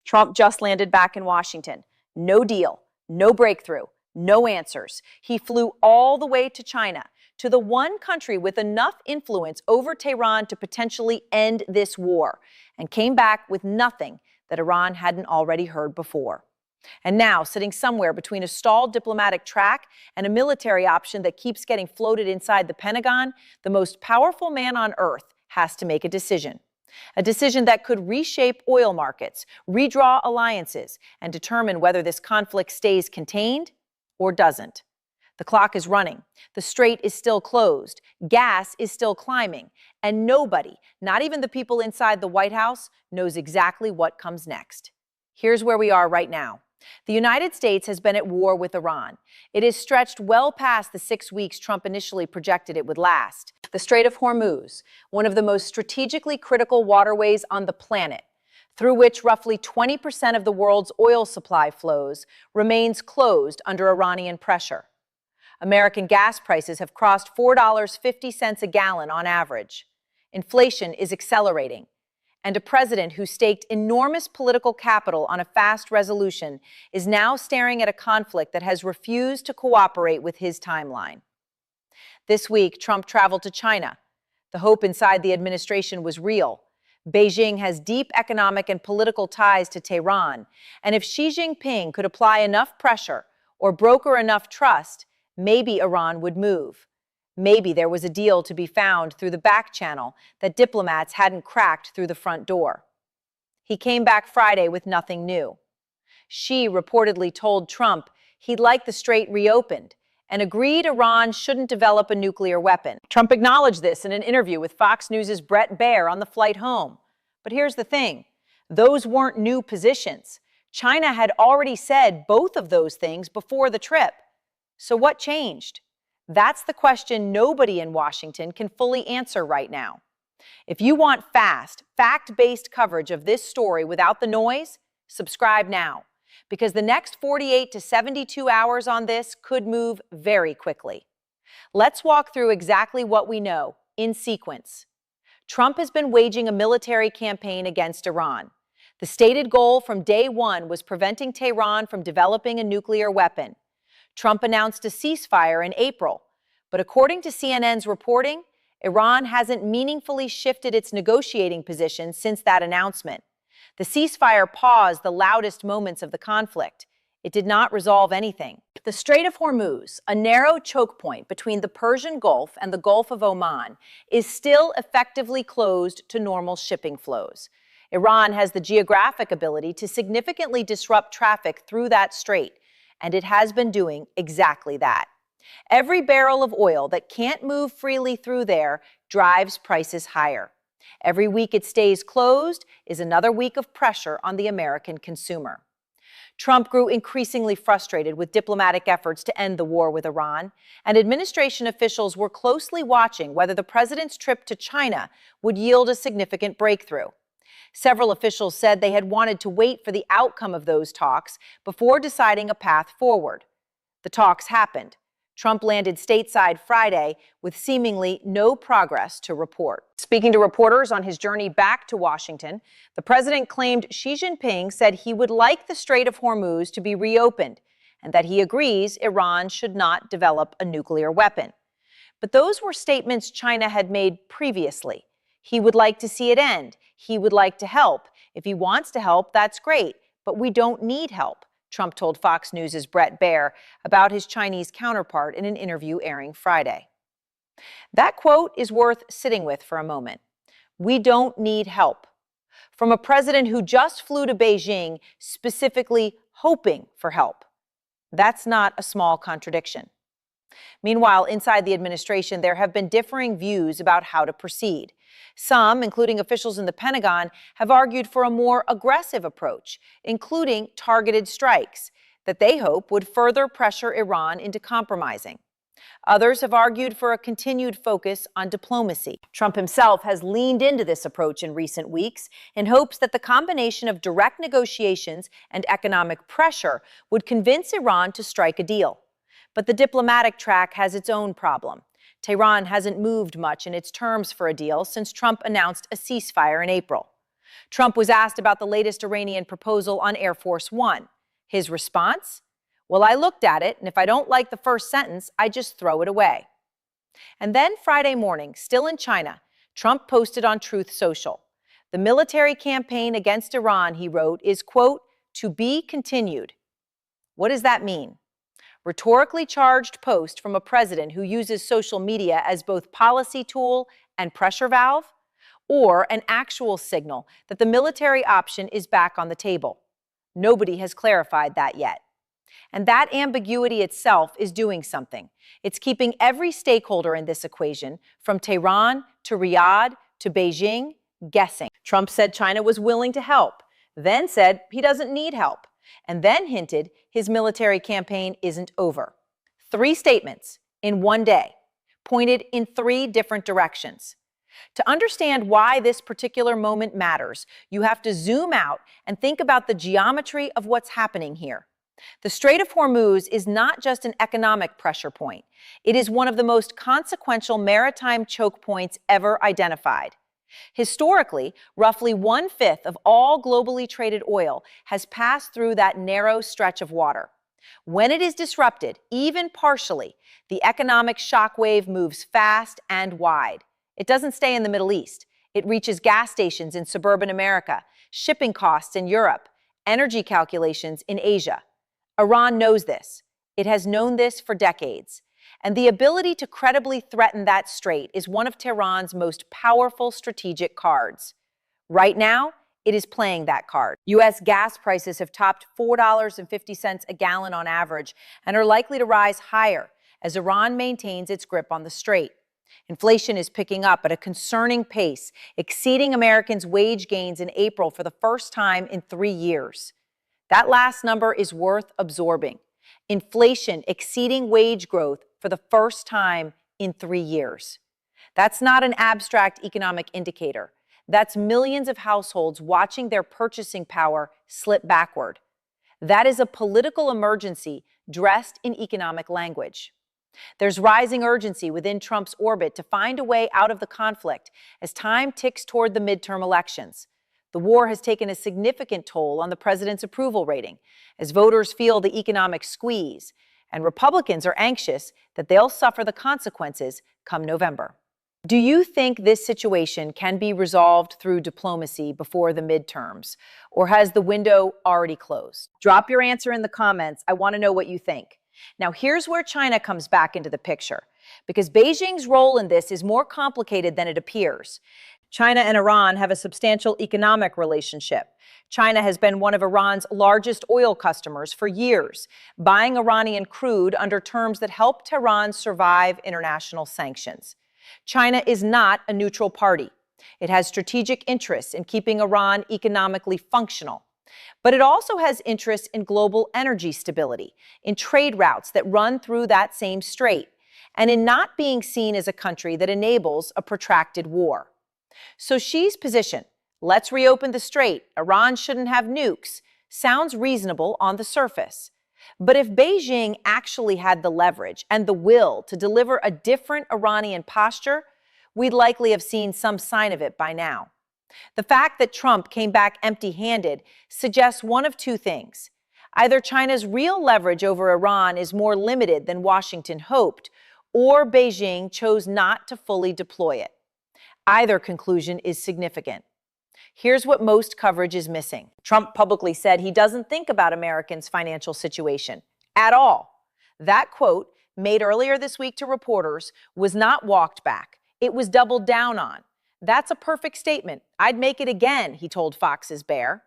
Trump just landed back in Washington. No deal, no breakthrough, no answers. He flew all the way to China, to the one country with enough influence over Tehran to potentially end this war, and came back with nothing that Iran hadn't already heard before. And now, sitting somewhere between a stalled diplomatic track and a military option that keeps getting floated inside the Pentagon, the most powerful man on earth has to make a decision. A decision that could reshape oil markets, redraw alliances, and determine whether this conflict stays contained or doesn't. The clock is running. The strait is still closed. Gas is still climbing. And nobody, not even the people inside the White House, knows exactly what comes next. Here's where we are right now. The United States has been at war with Iran. It has stretched well past the 6 weeks Trump initially projected it would last. The Strait of Hormuz, one of the most strategically critical waterways on the planet, through which roughly 20% of the world's oil supply flows, remains closed under Iranian pressure. American gas prices have crossed $4.50 a gallon on average. Inflation is accelerating. And a president who staked enormous political capital on a fast resolution is now staring at a conflict that has refused to cooperate with his timeline. This week, Trump traveled to China. The hope inside the administration was real. Beijing has deep economic and political ties to Tehran, and if Xi Jinping could apply enough pressure or broker enough trust, maybe Iran would move. Maybe there was a deal to be found through the back channel that diplomats hadn't cracked through the front door. He came back Friday with nothing new. Xi reportedly told Trump he'd like the strait reopened and agreed Iran shouldn't develop a nuclear weapon. Trump acknowledged this in an interview with Fox News' Bret Baier on the flight home. But here's the thing. Those weren't new positions. China had already said both of those things before the trip. So what changed? That's the question nobody in Washington can fully answer right now. If you want fast, fact-based coverage of this story without the noise, subscribe now, because the next 48 to 72 hours on this could move very quickly. Let's walk through exactly what we know in sequence. Trump has been waging a military campaign against Iran. The stated goal from day one was preventing Tehran from developing a nuclear weapon. Trump announced a ceasefire in April, but according to CNN's reporting, Iran hasn't meaningfully shifted its negotiating position since that announcement. The ceasefire paused the loudest moments of the conflict. It did not resolve anything. The Strait of Hormuz, a narrow choke point between the Persian Gulf and the Gulf of Oman, is still effectively closed to normal shipping flows. Iran has the geographic ability to significantly disrupt traffic through that strait, and it has been doing exactly that. Every barrel of oil that can't move freely through there drives prices higher. Every week it stays closed is another week of pressure on the American consumer. Trump grew increasingly frustrated with diplomatic efforts to end the war with Iran, and administration officials were closely watching whether the president's trip to China would yield a significant breakthrough. Several officials said they had wanted to wait for the outcome of those talks before deciding a path forward. The talks happened. Trump landed stateside Friday with seemingly no progress to report. Speaking to reporters on his journey back to Washington, the president claimed Xi Jinping said he would like the Strait of Hormuz to be reopened and that he agrees Iran should not develop a nuclear weapon. But those were statements China had made previously. He would like to see it end. He would like to help. If he wants to help, that's great, but we don't need help, Trump told Fox News' Bret Baier about his Chinese counterpart in an interview airing Friday. That quote is worth sitting with for a moment. We don't need help. From a president who just flew to Beijing specifically hoping for help. That's not a small contradiction. Meanwhile, inside the administration, there have been differing views about how to proceed. Some, including officials in the Pentagon, have argued for a more aggressive approach, including targeted strikes, that they hope would further pressure Iran into compromising. Others have argued for a continued focus on diplomacy. Trump himself has leaned into this approach in recent weeks in hopes that the combination of direct negotiations and economic pressure would convince Iran to strike a deal. But the diplomatic track has its own problem. Tehran hasn't moved much in its terms for a deal since Trump announced a ceasefire in April. Trump was asked about the latest Iranian proposal on Air Force One. His response? Well, I looked at it, and if I don't like the first sentence, I just throw it away. And then Friday morning, still in China, Trump posted on Truth Social. The military campaign against Iran, he wrote, is, quote, to be continued. What does that mean? Rhetorically charged post from a president who uses social media as both policy tool and pressure valve? Or an actual signal that the military option is back on the table? Nobody has clarified that yet. And that ambiguity itself is doing something. It's keeping every stakeholder in this equation, from Tehran to Riyadh to Beijing, guessing. Trump said China was willing to help, then said he doesn't need help, and then hinted his military campaign isn't over. 3 statements in one day, pointed in 3 different directions. To understand why this particular moment matters, you have to zoom out and think about the geometry of what's happening here. The Strait of Hormuz is not just an economic pressure point. It is one of the most consequential maritime choke points ever identified. Historically, roughly 1/5 of all globally traded oil has passed through that narrow stretch of water. When it is disrupted, even partially, the economic shockwave moves fast and wide. It doesn't stay in the Middle East. It reaches gas stations in suburban America, shipping costs in Europe, energy calculations in Asia. Iran knows this. It has known this for decades. And the ability to credibly threaten that strait is one of Tehran's most powerful strategic cards. Right now, it is playing that card. U.S. gas prices have topped $4.50 a gallon on average and are likely to rise higher as Iran maintains its grip on the strait. Inflation is picking up at a concerning pace, exceeding Americans' wage gains in April for the first time in 3 years. That last number is worth absorbing. Inflation exceeding wage growth for the first time in 3 years. That's not an abstract economic indicator. That's millions of households watching their purchasing power slip backward. That is a political emergency dressed in economic language. There's rising urgency within Trump's orbit to find a way out of the conflict as time ticks toward the midterm elections. The war has taken a significant toll on the president's approval rating as voters feel the economic squeeze, and Republicans are anxious that they'll suffer the consequences come November. Do you think this situation can be resolved through diplomacy before the midterms, or has the window already closed? Drop your answer in the comments. I want to know what you think. Now, here's where China comes back into the picture, because Beijing's role in this is more complicated than it appears. China and Iran have a substantial economic relationship. China has been one of Iran's largest oil customers for years, buying Iranian crude under terms that help Tehran survive international sanctions. China is not a neutral party. It has strategic interests in keeping Iran economically functional. But it also has interests in global energy stability, in trade routes that run through that same strait, and in not being seen as a country that enables a protracted war. So Xi's position, let's reopen the strait, Iran shouldn't have nukes, sounds reasonable on the surface. But if Beijing actually had the leverage and the will to deliver a different Iranian posture, we'd likely have seen some sign of it by now. The fact that Trump came back empty-handed suggests one of 2 things. Either China's real leverage over Iran is more limited than Washington hoped, or Beijing chose not to fully deploy it. Either conclusion is significant. Here's what most coverage is missing. Trump publicly said he doesn't think about Americans' financial situation at all. That quote, made earlier this week to reporters, was not walked back. It was doubled down on. That's a perfect statement. I'd make it again, he told Fox's Bear.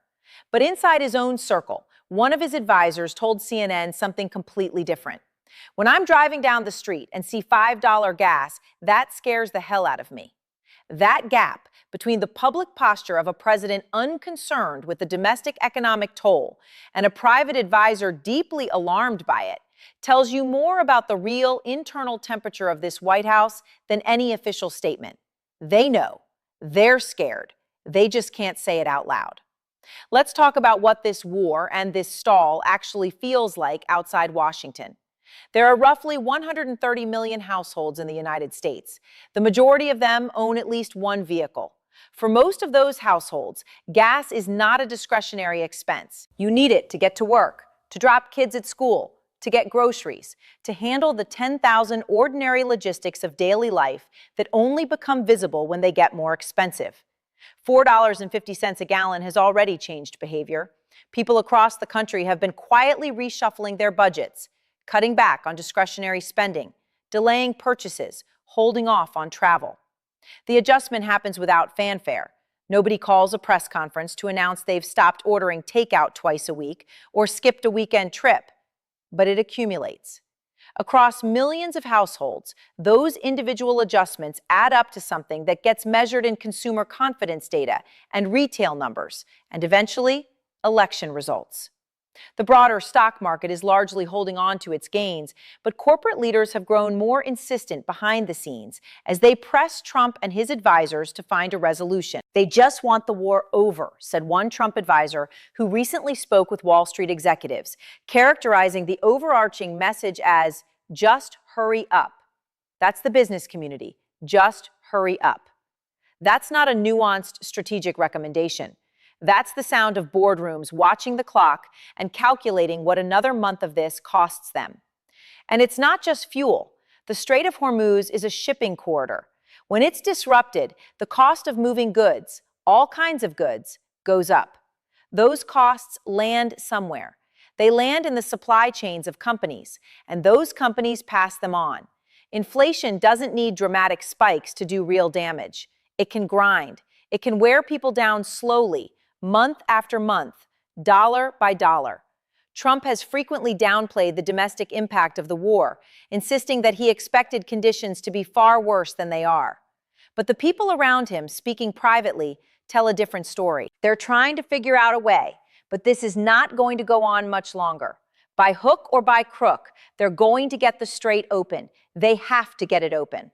But inside his own circle, one of his advisors told CNN something completely different. When I'm driving down the street and see $5 gas, that scares the hell out of me. That gap between the public posture of a president unconcerned with the domestic economic toll and a private advisor deeply alarmed by it tells you more about the real internal temperature of this White House than any official statement. They know. They're scared. They just can't say it out loud. Let's talk about what this war and this stall actually feels like outside Washington. There are roughly 130 million households in the United States. The majority of them own at least one vehicle. For most of those households, gas is not a discretionary expense. You need it to get to work, to drop kids at school, to get groceries, to handle the 10,000 ordinary logistics of daily life that only become visible when they get more expensive. $4.50 a gallon has already changed behavior. People across the country have been quietly reshuffling their budgets, cutting back on discretionary spending, delaying purchases, holding off on travel. The adjustment happens without fanfare. Nobody calls a press conference to announce they've stopped ordering takeout twice a week or skipped a weekend trip. But it accumulates. Across millions of households, those individual adjustments add up to something that gets measured in consumer confidence data and retail numbers, and eventually, election results. The broader stock market is largely holding on to its gains, but corporate leaders have grown more insistent behind the scenes as they press Trump and his advisors to find a resolution. They just want the war over, said one Trump advisor who recently spoke with Wall Street executives, characterizing the overarching message as, "Just hurry up." That's the business community. Just hurry up. That's not a nuanced strategic recommendation. That's the sound of boardrooms watching the clock and calculating what another month of this costs them. And it's not just fuel. The Strait of Hormuz is a shipping corridor. When it's disrupted, the cost of moving goods, all kinds of goods, goes up. Those costs land somewhere. They land in the supply chains of companies, and those companies pass them on. Inflation doesn't need dramatic spikes to do real damage. It can grind. It can wear people down slowly, month after month, dollar by dollar. Trump has frequently downplayed the domestic impact of the war, insisting that he expected conditions to be far worse than they are. But the people around him, speaking privately, tell a different story. They're trying to figure out a way, but this is not going to go on much longer. By hook or by crook, they're going to get the strait open. They have to get it open.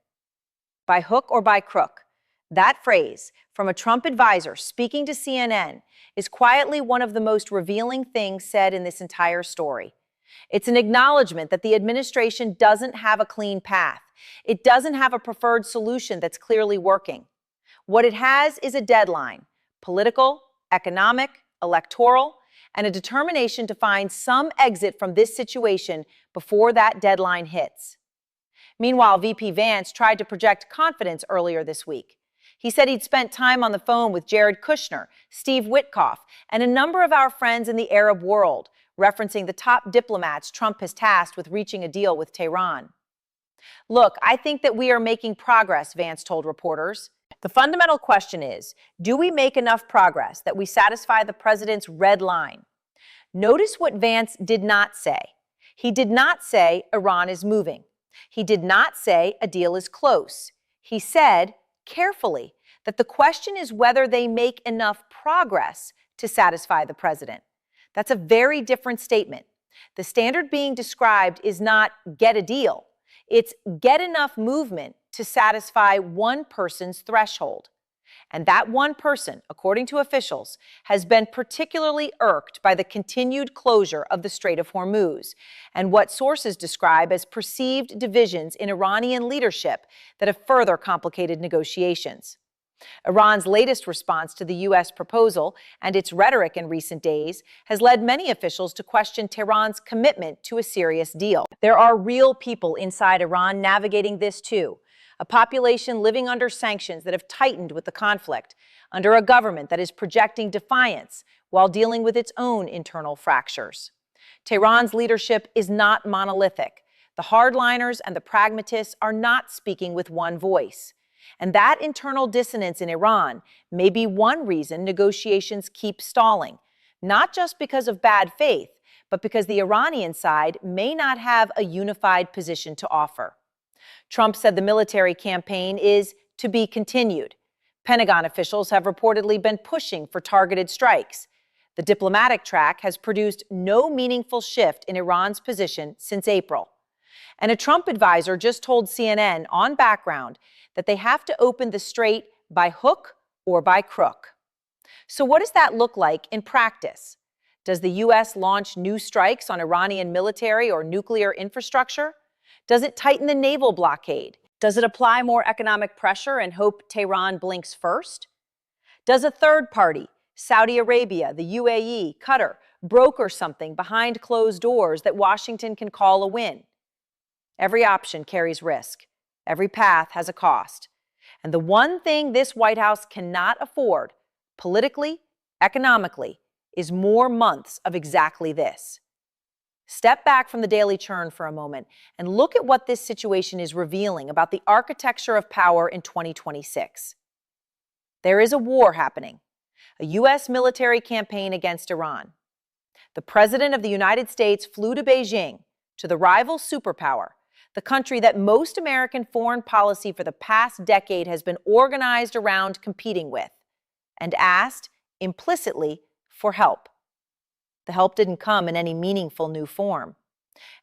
By hook or by crook. That phrase, from a Trump advisor speaking to CNN, is quietly one of the most revealing things said in this entire story. It's an acknowledgement that the administration doesn't have a clean path. It doesn't have a preferred solution that's clearly working. What it has is a deadline, political, economic, electoral, and a determination to find some exit from this situation before that deadline hits. Meanwhile, VP Vance tried to project confidence earlier this week. He said he'd spent time on the phone with Jared Kushner, Steve Witkoff, and a number of our friends in the Arab world, referencing the top diplomats Trump has tasked with reaching a deal with Tehran. "Look, I think that we are making progress," Vance told reporters. "The fundamental question is, do we make enough progress that we satisfy the president's red line?" Notice what Vance did not say. He did not say Iran is moving. He did not say a deal is close. He said, carefully, that the question is whether they make enough progress to satisfy the president. That's a very different statement. The standard being described is not get a deal. It's get enough movement to satisfy one person's threshold. And that one person, according to officials, has been particularly irked by the continued closure of the Strait of Hormuz and what sources describe as perceived divisions in Iranian leadership that have further complicated negotiations. Iran's latest response to the U.S. proposal and its rhetoric in recent days has led many officials to question Tehran's commitment to a serious deal. There are real people inside Iran navigating this too. A population living under sanctions that have tightened with the conflict, under a government that is projecting defiance while dealing with its own internal fractures. Tehran's leadership is not monolithic. The hardliners and the pragmatists are not speaking with one voice. And that internal dissonance in Iran may be one reason negotiations keep stalling, not just because of bad faith, but because the Iranian side may not have a unified position to offer. Trump said the military campaign is to be continued. Pentagon officials have reportedly been pushing for targeted strikes. The diplomatic track has produced no meaningful shift in Iran's position since April. And a Trump advisor just told CNN on background that they have to open the strait by hook or by crook. So what does that look like in practice? Does the U.S. launch new strikes on Iranian military or nuclear infrastructure? Does it tighten the naval blockade? Does it apply more economic pressure and hope Tehran blinks first? Does a third party, Saudi Arabia, the UAE, Qatar, broker something behind closed doors that Washington can call a win? Every option carries risk. Every path has a cost. And the one thing this White House cannot afford, politically, economically, is more months of exactly this. Step back from the daily churn for a moment and look at what this situation is revealing about the architecture of power in 2026. There is a war happening, a U.S. military campaign against Iran. The President of the United States flew to Beijing, to the rival superpower, the country that most American foreign policy for the past decade has been organized around competing with, and asked, implicitly, for help. The help didn't come in any meaningful new form.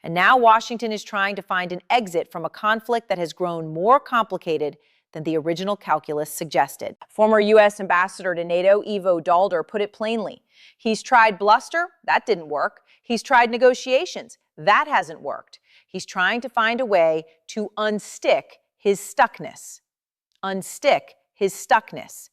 And now Washington is trying to find an exit from a conflict that has grown more complicated than the original calculus suggested. Former U.S. Ambassador to NATO, Ivo Daalder, put it plainly. He's tried bluster, that didn't work. He's tried negotiations, that hasn't worked. He's trying to find a way to unstick his stuckness. Unstick his stuckness.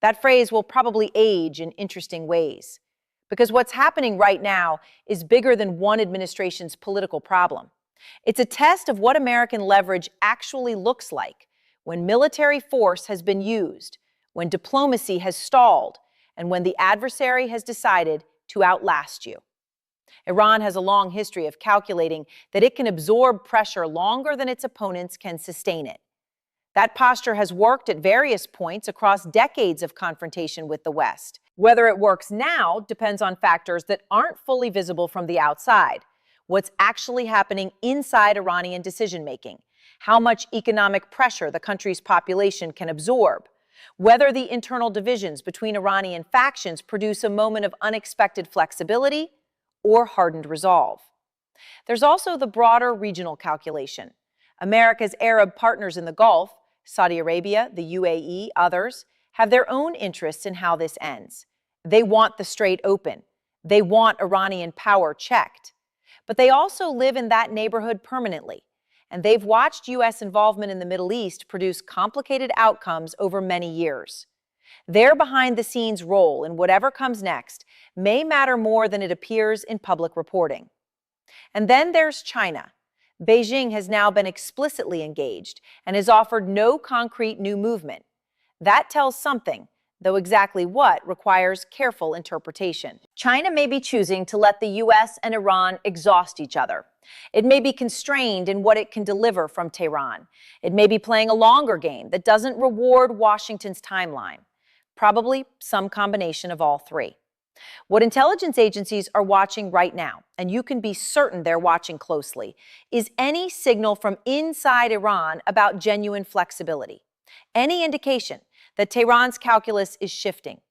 That phrase will probably age in interesting ways. Because what's happening right now is bigger than one administration's political problem. It's a test of what American leverage actually looks like when military force has been used, when diplomacy has stalled, and when the adversary has decided to outlast you. Iran has a long history of calculating that it can absorb pressure longer than its opponents can sustain it. That posture has worked at various points across decades of confrontation with the West. Whether it works now depends on factors that aren't fully visible from the outside. What's actually happening inside Iranian decision-making, how much economic pressure the country's population can absorb, whether the internal divisions between Iranian factions produce a moment of unexpected flexibility or hardened resolve. There's also the broader regional calculation. America's Arab partners in the Gulf, Saudi Arabia, the UAE, others, have their own interests in how this ends. They want the Strait open. They want Iranian power checked. But they also live in that neighborhood permanently, and they've watched U.S. involvement in the Middle East produce complicated outcomes over many years. Their behind-the-scenes role in whatever comes next may matter more than it appears in public reporting. And then there's China. Beijing has now been explicitly engaged and has offered no concrete new movement. That tells something, though exactly what requires careful interpretation. China may be choosing to let the U.S. and Iran exhaust each other. It may be constrained in what it can deliver from Tehran. It may be playing a longer game that doesn't reward Washington's timeline. Probably some combination of all three. What intelligence agencies are watching right now, and you can be certain they're watching closely, is any signal from inside Iran about genuine flexibility. Any indication that Tehran's calculus is shifting.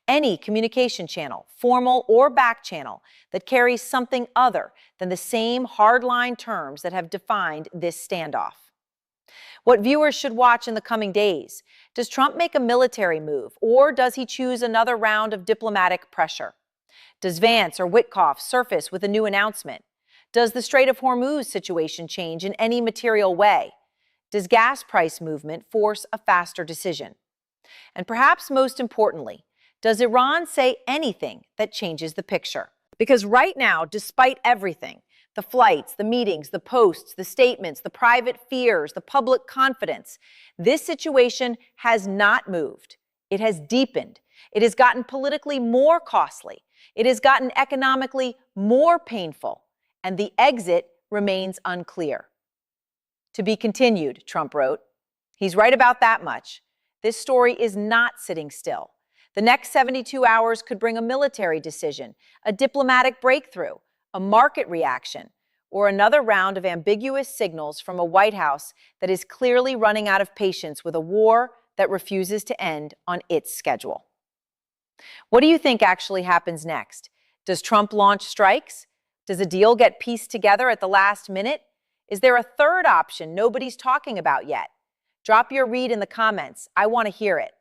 Any communication channel, formal or back channel, that carries something other than the same hardline terms that have defined this standoff. What viewers should watch in the coming days. Does Trump make a military move, or does he choose another round of diplomatic pressure? Does Vance or Witkoff surface with a new announcement? Does the Strait of Hormuz situation change in any material way? Does gas price movement force a faster decision? And perhaps most importantly, does Iran say anything that changes the picture? Because right now, despite everything, the flights, the meetings, the posts, the statements, the private fears, the public confidence, this situation has not moved. It has deepened. It has gotten politically more costly. It has gotten economically more painful. And the exit remains unclear. To be continued, Trump wrote. He's right about that much. This story is not sitting still. The next 72 hours could bring a military decision, a diplomatic breakthrough, a market reaction, or another round of ambiguous signals from a White House that is clearly running out of patience with a war that refuses to end on its schedule. What do you think actually happens next? Does Trump launch strikes? Does a deal get pieced together at the last minute? Is there a third option nobody's talking about yet? Drop your read in the comments. I want to hear it.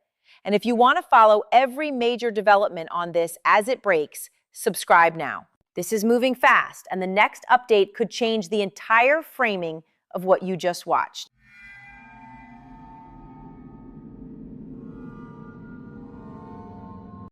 And if you want to follow every major development on this as it breaks, subscribe now. This is moving fast, and the next update could change the entire framing of what you just watched.